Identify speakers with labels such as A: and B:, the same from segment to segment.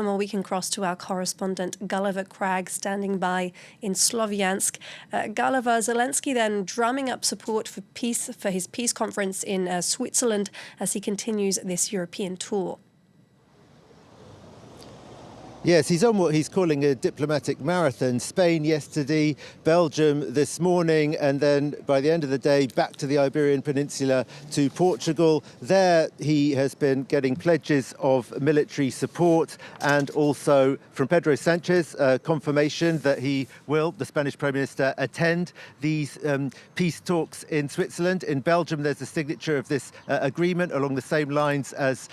A: for more, we can cross to our correspondent Gulliver Cragg, standing by in Sloviansk. Gulliver, Zelensky then drumming up support for peace for his peace conference in Switzerland as he continues this European tour.
B: Yes, he's on what he's calling a diplomatic marathon. Spain yesterday, Belgium this morning, and then by the end of the day, back to the Iberian Peninsula to Portugal. There he has been getting pledges of military support and also from Pedro Sanchez, confirmation that he will, the Spanish Prime Minister, attend these peace talks in Switzerland. In Belgium, there's a signature of this agreement along the same lines as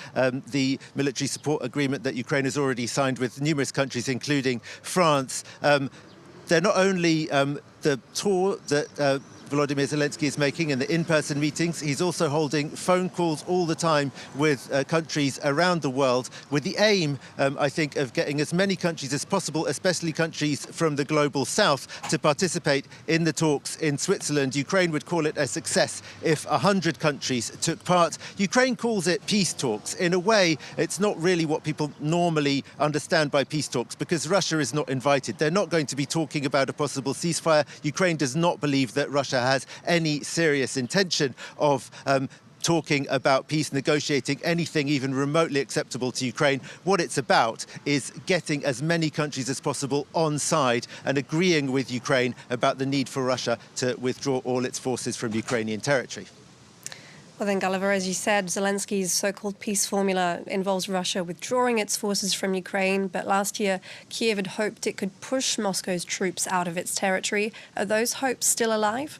B: the military support agreement that Ukraine has already signed with numerous countries, including France. They're not only the tour that Volodymyr Zelensky is making and the in-person meetings, he's also holding phone calls all the time with countries around the world with the aim, I think, of getting as many countries as possible, especially countries from the global south, to participate in the talks in Switzerland. Ukraine would call it a success if 100 countries took part. Ukraine calls it peace talks. In a way, it's not really what people normally understand by peace talks because Russia is not invited. They're not going to be talking about a possible ceasefire. Ukraine does not believe that Russia has any serious intention of talking about peace, negotiating anything even remotely acceptable to Ukraine. What it's about is getting as many countries as possible on side and agreeing with Ukraine about the need for Russia to withdraw all its forces from Ukrainian territory.
A: Well then, Gulliver, as you said, Zelensky's so-called peace formula involves Russia withdrawing its forces from Ukraine, but last year Kiev had hoped it could push Moscow's troops out of its territory. Are those hopes still alive?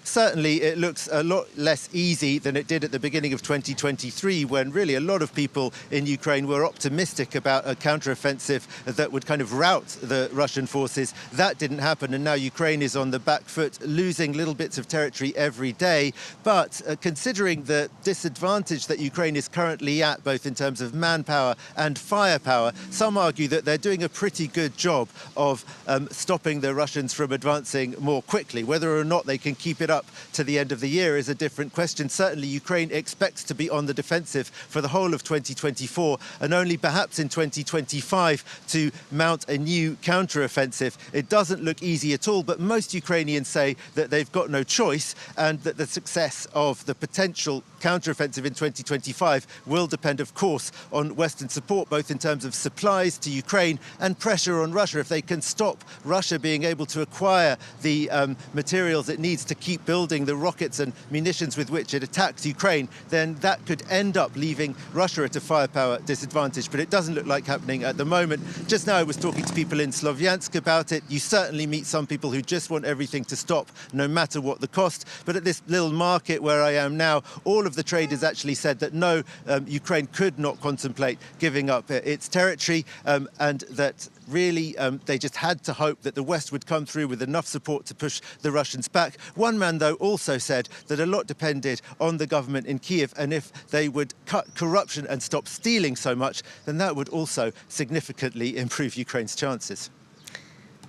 B: Certainly, it looks a lot less easy than it did at the beginning of 2023, when really a lot of people in Ukraine were optimistic about a counteroffensive that would kind of rout the Russian forces. That didn't happen, and now Ukraine is on the back foot, losing little bits of territory every day. But considering the disadvantage that Ukraine is currently at, both in terms of manpower and firepower, some argue that they're doing a pretty good job of stopping the Russians from advancing more quickly. Whether or not they can keep it up to the end of the year is a different question. Certainly, Ukraine expects to be on the defensive for the whole of 2024 and only perhaps in 2025 to mount a new counter-offensive. It doesn't look easy at all, but most Ukrainians say that they've got no choice and that the success of the potential counter-offensive in 2025 will depend, of course, on Western support, both in terms of supplies to Ukraine and pressure on Russia. If they can stop Russia being able to acquire the materials it needs to keep building the rockets and munitions with which it attacks Ukraine, then that could end up leaving Russia at a firepower disadvantage. But it doesn't look like happening at the moment. Just now I was talking to people in Sloviansk about it. You certainly meet some people who just want everything to stop, no matter what the cost. But at this little market where I am now, all of the traders actually said that no, Ukraine could not contemplate giving up its territory and that really they just had to hope that the West would come through with enough support to push the Russians back. One man, though, also said that a lot depended on the government in Kiev, and if they would cut corruption and stop stealing so much, then that would also significantly improve Ukraine's chances.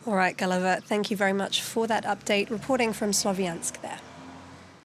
A: All right, Gulliver, thank you very much for that update. Reporting from Sloviansk there.